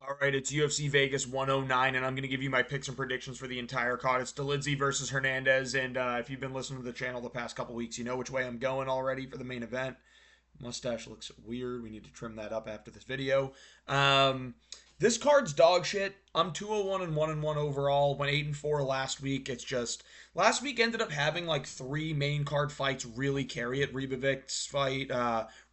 All right, it's UFC Vegas 109, and I'm going to give you my picks and predictions for the entire card. It's Dolidze versus Hernandez, and if you've been listening to the channel the past couple weeks, you know which way I'm going already for the main event. Mustache looks weird. We need to trim that up after this video. Um, this card's dog shit. I'm 201 and 1-1 overall. Went 8-4 last week. It's just last week ended up having like three main card fights really carry it. Rebovic's fight,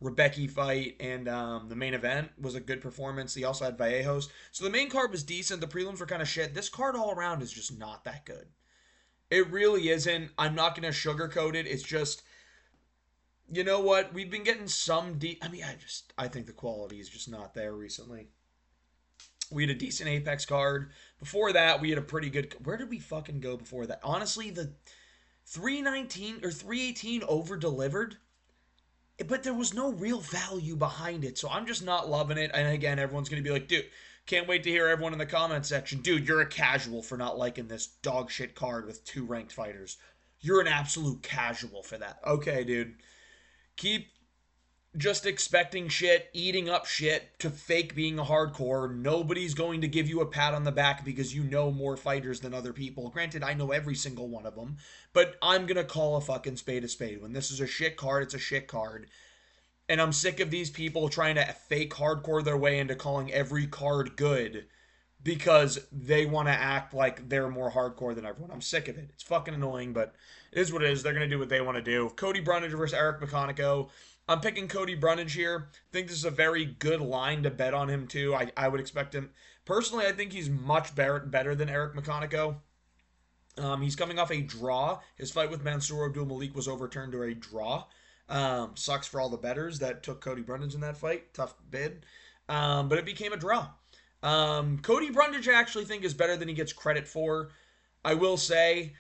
Rebecca fight, and the main event was a good performance. He also had Vallejos. So the main card was decent. The prelims were kind of shit. This card all around is just not that good. It really isn't. I'm not going to sugarcoat it. It's just you know what? We've been getting some I mean, I think the quality is just not there recently. We had a decent Apex card. Before that, we had a pretty good. Where did we fucking go before that? Honestly, the 319 or 318 over delivered, but there was no real value behind it. So I'm just not loving it. And again, everyone's going to be like, dude, can't wait to hear everyone in the comment section. Dude, you're a casual for not liking this dog shit card with two ranked fighters. You're an absolute casual for that. Okay, dude. Keep just expecting shit, eating up shit to fake being a hardcore. Nobody's going to give you a pat on the back because you know more fighters than other people. Granted, I know every single one of them, but I'm going to call a fucking spade a spade. When this is a shit card, it's a shit card. And I'm sick of these people trying to fake hardcore their way into calling every card good because they want to act like they're more hardcore than everyone. I'm sick of it. It's fucking annoying, but it is what it is. They're going to do what they want to do. Cody Brundage versus Eric McConico. I'm picking Cody Brundage here. I think this is a very good line to bet on him, too. I would expect him. Personally, I think he's much better than Eric McConico. He's coming off a draw. His fight with Mansour Abdul Malik was overturned to a draw. Sucks for all the bettors that took Cody Brundage in that fight. Tough bid. But it became a draw. Cody Brundage, I actually think, is better than he gets credit for. I will say,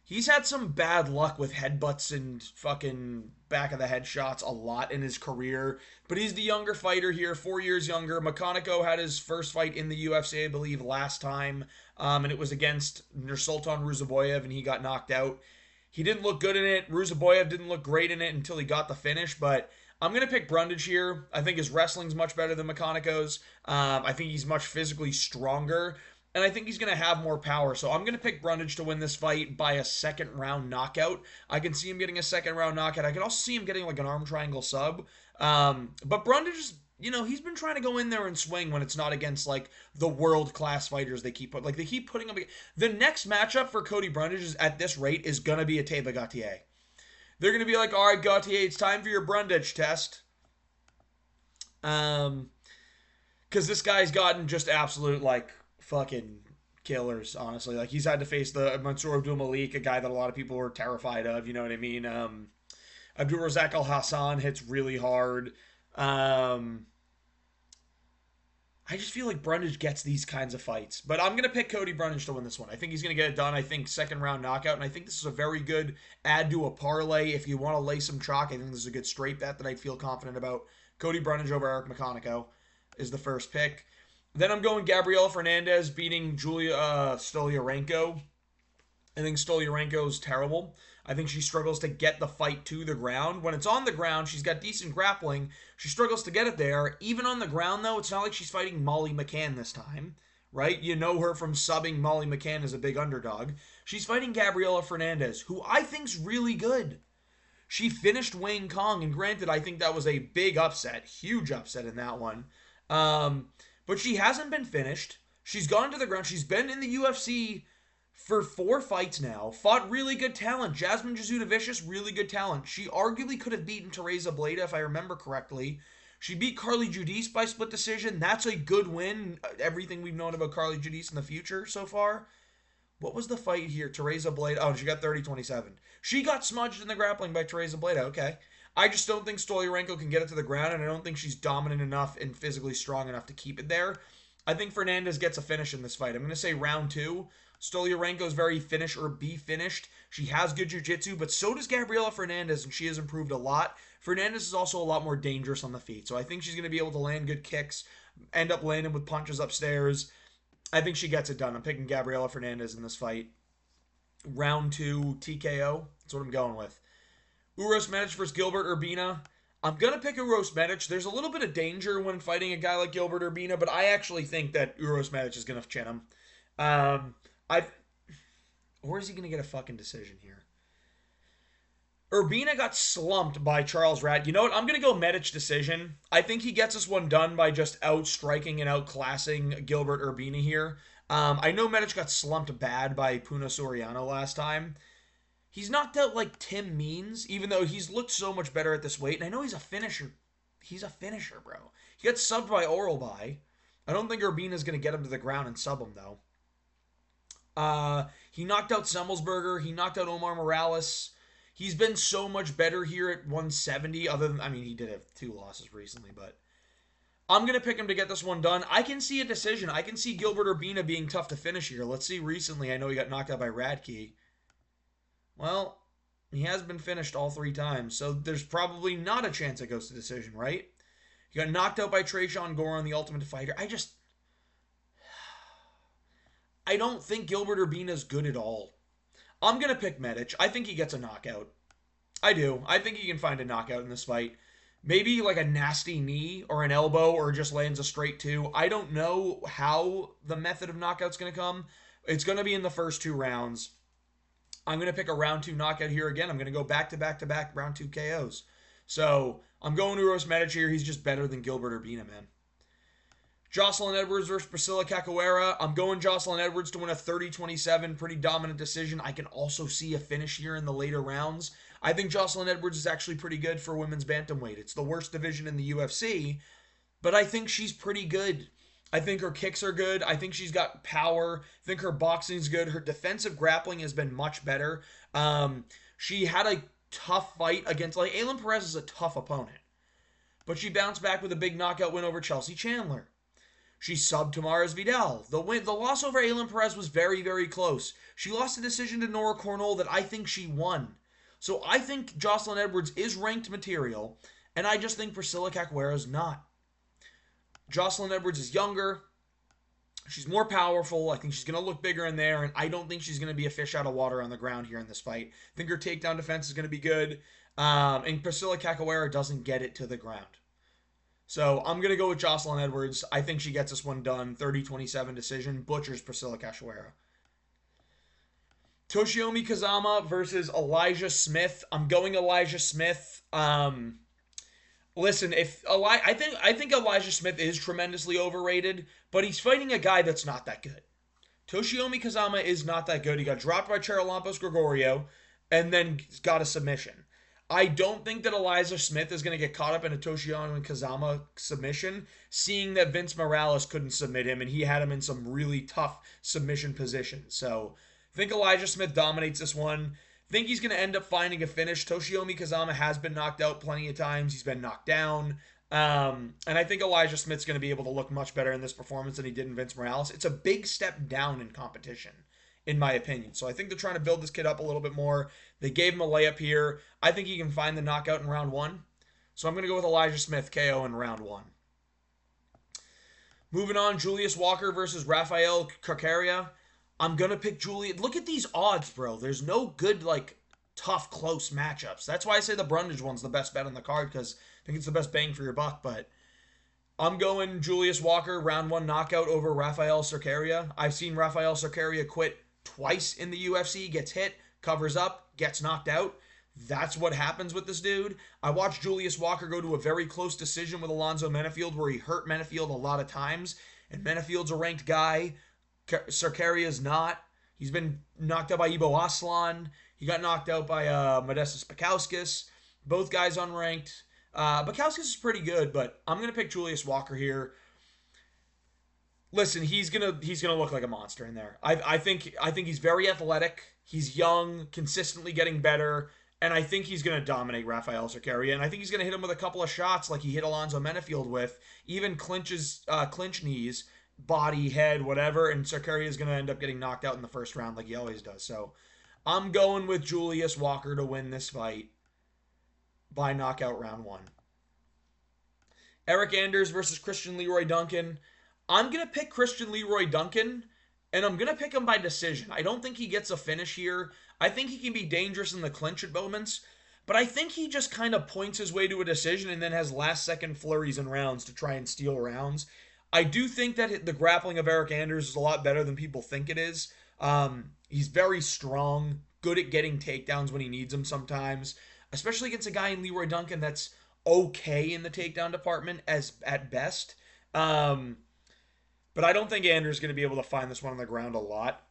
he's had some bad luck with headbutts and fucking back of the head shots a lot in his career. But he's the younger fighter here, 4 years younger. McConico had his first fight in the UFC, I believe, last time. And it was against Nursultan Ruzaboyev, and he got knocked out. He didn't look good in it. Ruzaboyev didn't look great in it until he got the finish, but I'm going to pick Brundage here. I think his wrestling's much better than McConico's. I think he's much physically stronger, and I think he's going to have more power. So I'm going to pick Brundage to win this fight by a second round knockout. I can see him getting a second round knockout. I can also see him getting like an arm triangle sub. But Brundage is, he's been trying to go in there and swing when it's not against like the world class fighters they keep putting up. The next matchup for Cody Brundage is at this rate is going to be a Teba Gautier. They're going to be like, all right, Gautier, it's time for your Brundage test. Because this guy's gotten just absolute, like, fucking killers, honestly. Like, he's had to face the Mansour Abdul Malik, a guy that a lot of people were terrified of, you know what I mean? Abdul Razak Al Hassan hits really hard. I just feel like Brundage gets these kinds of fights. But I'm going to pick Cody Brundage to win this one. I think he's going to get it done. I think second round knockout. And I think this is a very good add to a parlay. If you want to lay some chalk, I think this is a good straight bet that I feel confident about. Cody Brundage over Eric McConico is the first pick. Then I'm going Gabriela Fernandez beating Julia Stoliarenko. I think Stoliarenko's terrible. I think she struggles to get the fight to the ground. When it's on the ground, she's got decent grappling. She struggles to get it there. Even on the ground, though, it's not like she's fighting Molly McCann this time, right? You know her from subbing Molly McCann as a big underdog. She's fighting Gabriela Fernandez, who I think's really good. She finished Wayne Kong, and granted, I think that was a big upset, huge upset in that one. But she hasn't been finished. She's gone to the ground. She's been in the UFC for 4 fights now. Fought really good talent. Jasmine Jasudavicius, really good talent. She arguably could have beaten Teresa Bleda, if I remember correctly. She beat Carly Judice by split decision. That's a good win. Everything we've known about Carly Judice in the future so far. What was the fight here? Teresa Bleda. Oh, she got 30-27. She got smudged in the grappling by Teresa Bleda. Okay. I just don't think Stoliarenko can get it to the ground, and I don't think she's dominant enough and physically strong enough to keep it there. I think Fernandez gets a finish in this fight. I'm going to say round 2. Stoliarenko is very finish or be finished. She has good jiu-jitsu, but so does Gabriela Fernandez, and she has improved a lot. Fernandez is also a lot more dangerous on the feet, so I think she's going to be able to land good kicks, end up landing with punches upstairs. I think she gets it done. I'm picking Gabriela Fernandez in this fight. Round 2, TKO. That's what I'm going with. Uros Medic versus Gilbert Urbina. I'm gonna pick Uros Medic. There's a little bit of danger when fighting a guy like Gilbert Urbina, but I actually think that Uros Medic is gonna chin him. I or is he gonna get a fucking decision here? Urbina got slumped by Charles Rad. You know what? I'm going to go Medic decision. I think he gets this one done by just outstriking and outclassing Gilbert Urbina here. I know Medic got slumped bad by Puna Soriano last time. He's knocked out like Tim Means, even though he's looked so much better at this weight. And I know he's a finisher. He's a finisher, bro. He got subbed by Oralby. I don't think Urbina's going to get him to the ground and sub him, though. He knocked out Semmelsberger. He knocked out Omar Morales. He's been so much better here at 170. Other than, I mean, he did have 2 losses recently, but I'm going to pick him to get this one done. I can see a decision. I can see Gilbert Urbina being tough to finish here. Let's see recently. I know he got knocked out by Radke. Well, he has been finished all 3 times, so there's probably not a chance it goes to decision, right? He got knocked out by Trayshawn Gore on The Ultimate Fighter. I don't think Gilbert Urbina is good at all. I'm going to pick Medic. I think he gets a knockout. I do. I think he can find a knockout in this fight. Maybe like a nasty knee or an elbow or just lands a straight 2. I don't know how the method of knockout's going to come. It's going to be in the first 2 rounds. I'm going to pick a round 2 knockout here again. I'm going to go back-to-back-to-back round 2 KOs. So I'm going to Uros Medic here. He's just better than Gilbert Urbina, man. Jocelyn Edwards versus Priscilla Cachoeira. I'm going Jocelyn Edwards to win a 30-27, pretty dominant decision. I can also see a finish here in the later rounds. I think Jocelyn Edwards is actually pretty good for women's bantamweight. It's the worst division in the UFC, but I think she's pretty good. I think her kicks are good. I think she's got power. I think her boxing's good. Her defensive grappling has been much better. She had a tough fight against, like, Aylin Perez is a tough opponent, but she bounced back with a big knockout win over Chelsea Chandler. She subbed Tamaris Vidal. The loss over Aylin Perez was very, very close. She lost a decision to Nora Cornell that I think she won. So I think Jocelyn Edwards is ranked material, and I just think Priscilla Cachoeira is not. Jocelyn Edwards is younger. She's more powerful. I think she's going to look bigger in there, and I don't think she's going to be a fish out of water on the ground here in this fight. I think her takedown defense is going to be good, and Priscilla Cachoeira doesn't get it to the ground. So I'm going to go with Jocelyn Edwards. I think she gets this one done. 30-27 decision. Butchers Priscilla Cachoeira. Toshiomi Kazama versus Elijah Smith. I'm going Elijah Smith. Listen, I think Elijah Smith is tremendously overrated, but he's fighting a guy that's not that good. Toshiomi Kazama is not that good. He got dropped by Charalampos Gregorio and then got a submission. I don't think that Elijah Smith is going to get caught up in a Toshiomi Kazama submission, seeing that Vince Morales couldn't submit him, and he had him in some really tough submission positions. So I think Elijah Smith dominates this one. I think he's going to end up finding a finish. Toshiomi Kazama has been knocked out plenty of times. He's been knocked down. And I think Elijah Smith's going to be able to look much better in this performance than he did in Vince Morales. It's a big step down in competition, in my opinion. So I think they're trying to build this kid up a little bit more. They gave him a layup here. I think he can find the knockout in round 1. So I'm going to go with Elijah Smith KO in round 1. Moving on, Julius Walker versus Rafael Carcaria. I'm going to pick Julius. Look at these odds, bro. There's no good, like, tough, close matchups. That's why I say the Brundage one's the best bet on the card, because I think it's the best bang for your buck. But I'm going Julius Walker, round 1 knockout over Rafael Carcaria. I've seen Rafael Carcaria quit twice in the UFC, gets hit, covers up, gets knocked out. That's what happens with this dude. I watched Julius Walker go to a very close decision with Alonzo Menafield where he hurt Menafield a lot of times, and Menafield's a ranked guy. Carcaria is not. He's been knocked out by Ibo Aslan. He got knocked out by Modestas Bukauskas. Both guys unranked. Bukauskas is pretty good, but I'm gonna pick Julius Walker here. Listen, he's gonna look like a monster in there. I think he's very athletic. He's young, consistently getting better, and I think he's gonna dominate Rafael Carcaria. And I think he's gonna hit him with a couple of shots like he hit Alonzo Menafield with, even clinch knees, body, head, whatever. And Carcaria is gonna end up getting knocked out in the first round like he always does. So I'm going with Julius Walker to win this fight by knockout round 1. Eric Anders versus Christian Leroy Duncan. I'm going to pick Christian Leroy Duncan, and I'm going to pick him by decision. I don't think he gets a finish here. I think he can be dangerous in the clinch at moments, But I think he just kind of points his way to a decision and then has last second flurries and rounds to try and steal rounds. I do think that the grappling of Eric Anders is a lot better than people think it is. He's very strong, good at getting takedowns when he needs them sometimes, especially against a guy in Leroy Duncan that's okay in the takedown department as at best. Um, but I don't think Anders is going to be able to find this one on the ground a lot.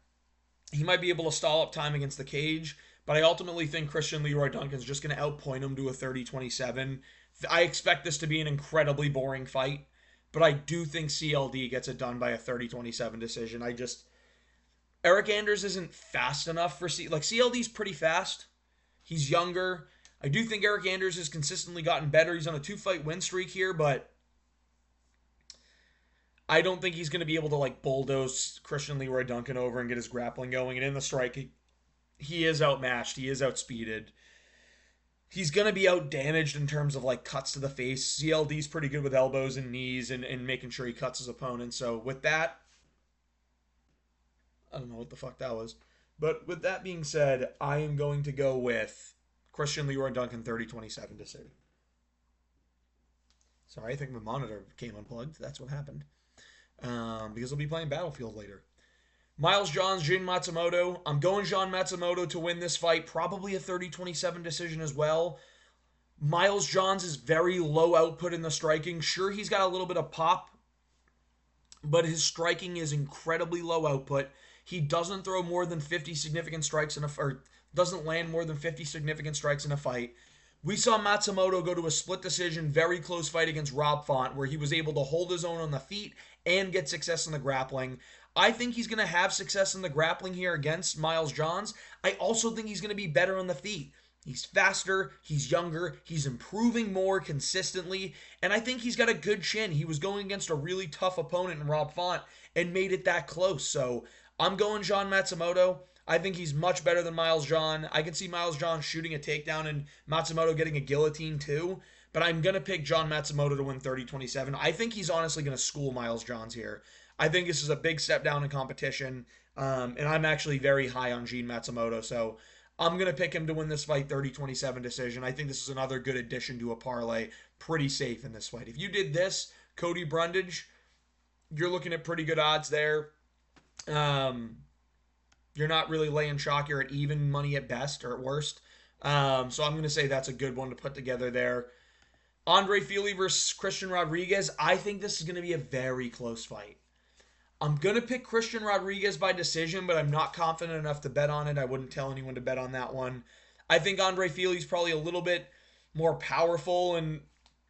He might be able to stall up time against the cage, but I ultimately think Christian Leroy Duncan's just going to outpoint him to a 30-27. I expect this to be an incredibly boring fight, but I do think CLD gets it done by a 30-27 decision. Eric Anders isn't fast enough for CLD's pretty fast. He's younger. I do think Eric Anders has consistently gotten better. He's on a 2-fight win streak here, but I don't think he's going to be able to bulldoze Christian Leroy Duncan over and get his grappling going. And in the striking, he is outmatched. He is outspeeded. He's going to be outdamaged in terms of cuts to the face. CLD's pretty good with elbows and knees and making sure he cuts his opponent. So with that, I don't know what the fuck that was. But with that being said, I am going to go with Christian Leroy Duncan 30-27 decision. Sorry, I think my monitor came unplugged. That's what happened. Because I'll be playing Battlefield later. Miles Johns, Jin Matsumoto. I'm going Jean Matsumoto to win this fight. Probably a 30-27 decision as well. Miles Johns is very low output in the striking. Sure, he's got a little bit of pop, but his striking is incredibly low output. He doesn't throw more than 50 significant strikes or doesn't land more than 50 significant strikes in a fight. We saw Matsumoto go to a split decision, very close fight against Rob Font, where he was able to hold his own on the feet and get success in the grappling. I think he's going to have success in the grappling here against Miles Johns. I also think he's going to be better on the feet. He's faster, he's younger, he's improving more consistently, and I think he's got a good chin. He was going against a really tough opponent in Rob Font and made it that close. So I'm going Jean Matsumoto. I think he's much better than Miles John. I can see Miles John shooting a takedown and Matsumoto getting a guillotine too. But I'm going to pick John Matsumoto to win 30-27. I think he's honestly going to school Miles Johns here. I think this is a big step down in competition. And I'm actually very high on Jean Matsumoto. So I'm going to pick him to win this fight 30-27 decision. I think this is another good addition to a parlay. Pretty safe in this fight. If you did this, Cody Brundage, you're looking at pretty good odds there. You're not really laying chalk. You're at even money at best or at worst. So I'm going to say that's a good one to put together there. Andre Fili versus Christian Rodriguez. I think this is going to be a very close fight. I'm going to pick Christian Rodriguez by decision, but I'm not confident enough to bet on it. I wouldn't tell anyone to bet on that one. I think Andre Fili's probably a little bit more powerful and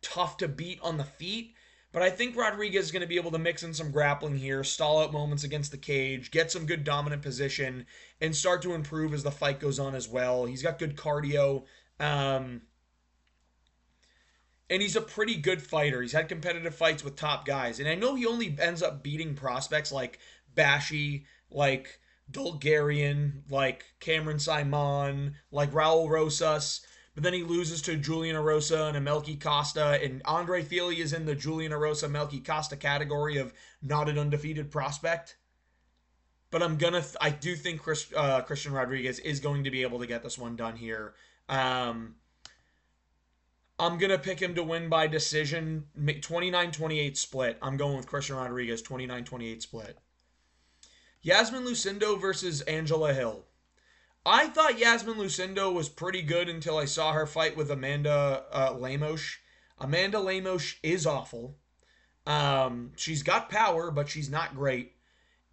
tough to beat on the feet. But I think Rodriguez is going to be able to mix in some grappling here, stall out moments against the cage, get some good dominant position, and start to improve as the fight goes on as well. He's got good cardio, and he's a pretty good fighter. He's had competitive fights with top guys. And I know he only ends up beating prospects like Bashi, like Bulgarian, like Cameron Simon, like Raul Rosas. But then he loses to Julian Erosa and a Melky Costa. And Andre Fili is in the Julian Erosa, Melky Costa category of not an undefeated prospect. But I do think Christian Rodriguez is going to be able to get this one done here. I'm going to pick him to win by decision, 29-28 split. I'm going with Christian Rodriguez, 29-28 split. Yasmin Lucindo versus Angela Hill. I thought Yasmin Lucindo was pretty good until I saw her fight with Amanda Lemos. Amanda Lemos is awful. She's got power, but she's not great.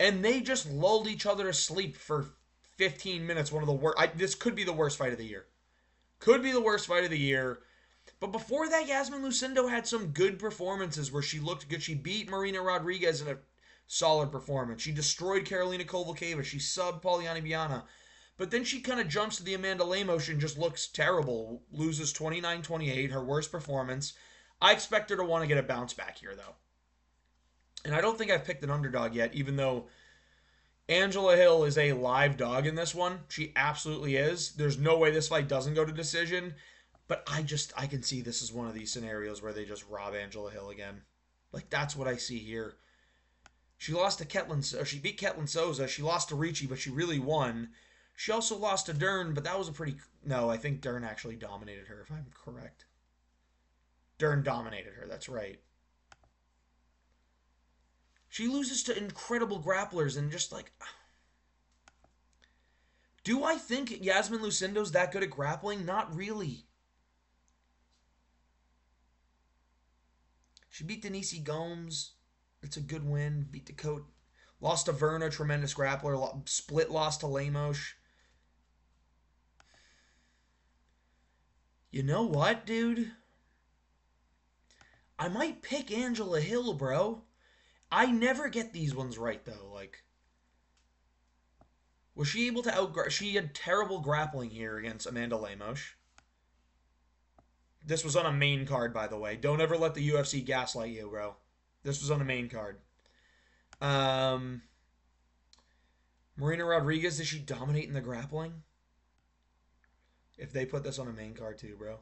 And they just lulled each other to sleep for 15 minutes. One of the worst. This could be the worst fight of the year. Could be the worst fight of the year. But before that, Yasmin Lucindo had some good performances where she looked good. She beat Marina Rodriguez in a solid performance. She destroyed Karolina Kovalkieva. She subbed Poliana Viana. But then she kind of jumps to the Amanda Lemos and just looks terrible. Loses 29-28, her worst performance. I expect her to want to get a bounce back here, though. And I don't think I've picked an underdog yet, even though Angela Hill is a live dog in this one. She absolutely is. There's no way this fight doesn't go to decision. But I can see this is one of these scenarios where they just rob Angela Hill again. That's what I see here. She lost to she beat Ketlin Souza. She lost to Ricci, but she really won. She also lost to Dern, but that was a pretty... No, I think Dern actually dominated her, if I'm correct. Dern dominated her, that's right. She loses to incredible grapplers and just like... Do I think Yasmin Lucindo's that good at grappling? Not really. She beat Denise Gomes. It's a good win. Beat Dakota. Lost to Verna, tremendous grappler. Split loss to Lemos. You know what, dude? I might pick Angela Hill, bro. I never get these ones right, though. Like, was she able to She had terrible grappling here against Amanda Lemos. This was on a main card, by the way. Don't ever let the UFC gaslight you, bro. This was on a main card. Marina Rodriguez, did she dominate in the grappling? If they put this on a main card too, bro.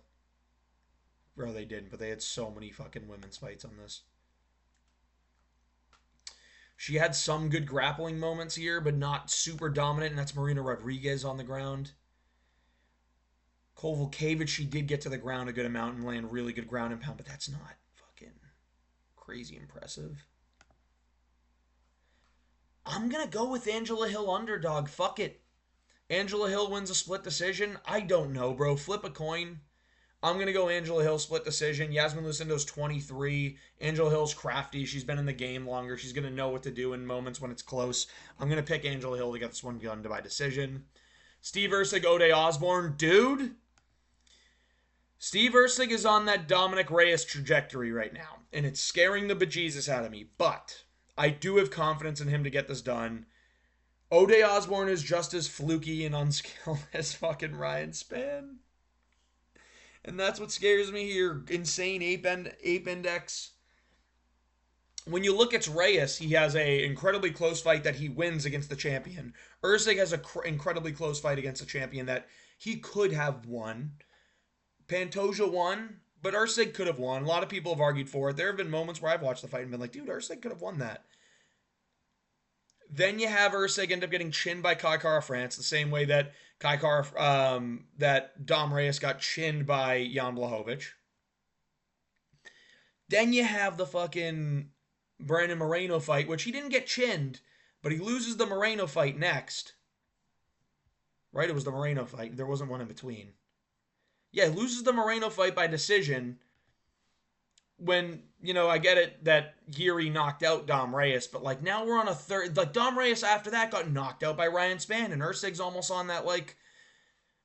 Bro, they didn't, but they had so many fucking women's fights on this. She had some good grappling moments here, but not super dominant, and that's Marina Rodriguez on the ground. Kovalkiewicz, she did get to the ground a good amount and land really good ground and pound, but that's not fucking crazy impressive. I'm going to go with Angela Hill underdog. Fuck it. Angela Hill wins a split decision? I don't know, bro. Flip a coin. I'm going to go Angela Hill split decision. Yasmin Lucindo's 23. Angela Hill's crafty. She's been in the game longer. She's going to know what to do in moments when it's close. I'm going to pick Angela Hill to get this one done by decision. Steve Erceg, Ode Osborne. Dude. Steve Erceg is on that Dominic Reyes trajectory right now, and it's scaring the bejesus out of me, but I do have confidence in him to get this done. Ode Osborne is just as fluky and unskilled as fucking Ryan Spann. And that's what scares me here. Insane ape index. When you look at Reyes, he has an incredibly close fight that he wins against the champion. Erceg has an incredibly close fight against a champion that he could have won. Pantoja won, but Erceg could have won. A lot of people have argued for it. There have been moments where I've watched the fight and been like, dude, Erceg could have won that. Then you have Erceg end up getting chinned by Kai Kara France, the same way that that Dom Reyes got chinned by Jan Blachowicz. Then you have the fucking Brandon Moreno fight, which he didn't get chinned, but he loses the Moreno fight next. Right? It was the Moreno fight. There wasn't one in between. Yeah, he loses the Moreno fight by decision. When, you know, I get it that Geary knocked out Dom Reyes, but, like, now we're on a third... Like, Dom Reyes after that got knocked out by Ryan Spann, and Erceg's almost on that, like,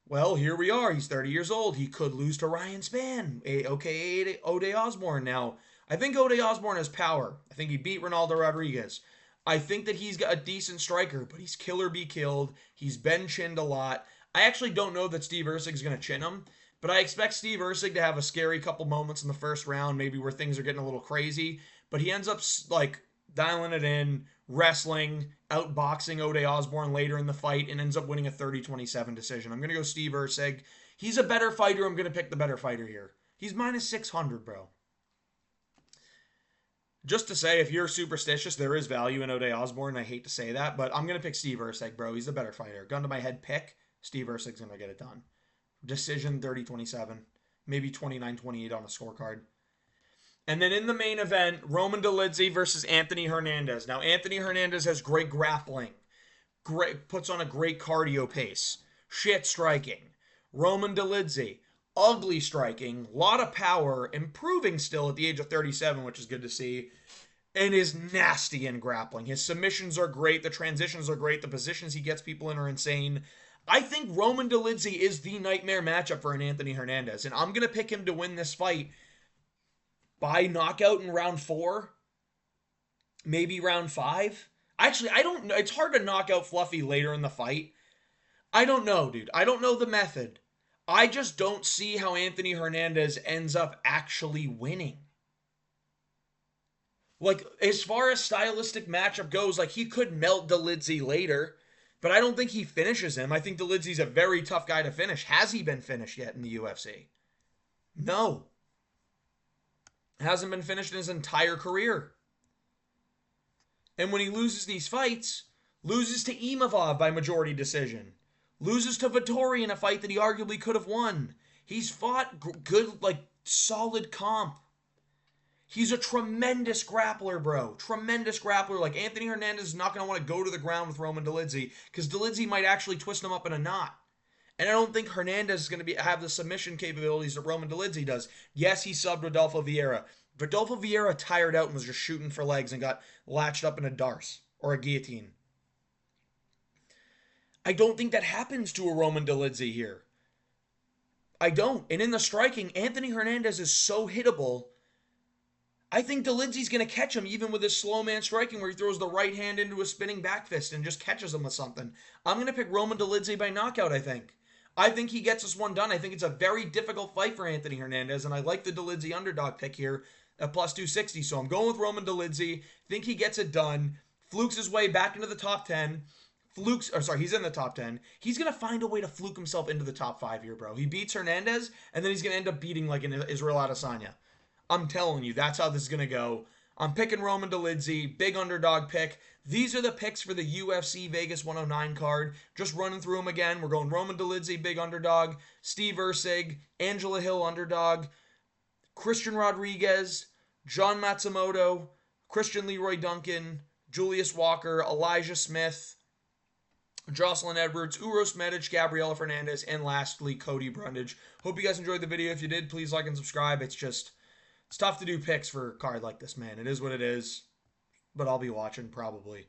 well, here we are. He's 30 years old. He could lose to Ryan Spann, a.k.a. Ode Osborne. Now, I think Ode Osborne has power. I think he beat Ronaldo Rodriguez. I think that he's got a decent striker, but he's kill or be killed. He's been chinned a lot. I actually don't know that Steve Erceg's going to chin him. But I expect Steve Erceg to have a scary couple moments in the first round, maybe where things are getting a little crazy. But he ends up, like, dialing it in, wrestling, outboxing Ode Osborne later in the fight, and ends up winning a 30-27 decision. I'm going to go Steve Erceg. He's a better fighter. I'm going to pick the better fighter here. He's minus 600, bro. Just to say, if you're superstitious, there is value in Ode Osborne. I hate to say that, but I'm going to pick Steve Erceg, bro. He's the better fighter. Gun to my head pick, Steve Erceg's going to get it done. Decision 30-27, maybe 29-28 on a scorecard. And then in the main event, Roman Dolidze versus Anthony Hernandez. Now, Anthony Hernandez has great grappling, puts on a great cardio pace, shit striking. Roman Dolidze, ugly striking, lot of power, improving still at the age of 37, which is good to see, and is nasty in grappling. His submissions are great, the transitions are great, the positions he gets people in are insane. I think Roman Dolidze is the nightmare matchup for an Anthony Hernandez, and I'm going to pick him to win this fight by knockout in round 4, maybe round 5. Actually, I don't know. It's hard to knock out Fluffy later in the fight. I don't know, dude. I don't know the method. I just don't see how Anthony Hernandez ends up actually winning. Like, as far as stylistic matchup goes, like, he could melt Dolidze later, but I don't think he finishes him. I think Dolidze's a very tough guy to finish. Has he been finished yet in the UFC? No. Hasn't been finished in his entire career. And when he loses these fights, loses to Imavov by majority decision. Loses to Vettori in a fight that he arguably could have won. He's fought good, like, solid comp. He's a tremendous grappler, bro. Tremendous grappler. Like, Anthony Hernandez is not going to want to go to the ground with Roman Dolidze because Dolidze might actually twist him up in a knot. And I don't think Hernandez is going to have the submission capabilities that Roman Dolidze does. Yes, he subbed Rodolfo Vieira. Rodolfo Vieira tired out and was just shooting for legs and got latched up in a darce or a guillotine. I don't think that happens to a Roman Dolidze here. I don't. And in the striking, Anthony Hernandez is so hittable. I think Dolidze's going to catch him even with his slow man striking where he throws the right hand into a spinning back fist and just catches him with something. I'm going to pick Roman Dolidze by knockout, I think. I think he gets this one done. I think it's a very difficult fight for Anthony Hernandez, and I like the Dolidze underdog pick here at plus 260. So I'm going with Roman Dolidze. Think he gets it done. Flukes his way back into the top 10. He's in the top 10. He's going to find a way to fluke himself into the top 5 here, bro. He beats Hernandez, and then he's going to end up beating like an Israel Adesanya. I'm telling you, that's how this is going to go. I'm picking Roman Dolidze, big underdog pick. These are the picks for the UFC Vegas 109 card. Just running through them again. We're going Roman Dolidze, big underdog. Steve Erceg, Angela Hill, underdog. Christian Rodriguez, John Matsumoto, Christian Leroy Duncan, Julius Walker, Elijah Smith, Jocelyn Edwards, Uros Medic, Gabriela Fernandez, and lastly, Cody Brundage. Hope you guys enjoyed the video. If you did, please like and subscribe. It's tough to do picks for a card like this, man. It is what it is, but I'll be watching probably.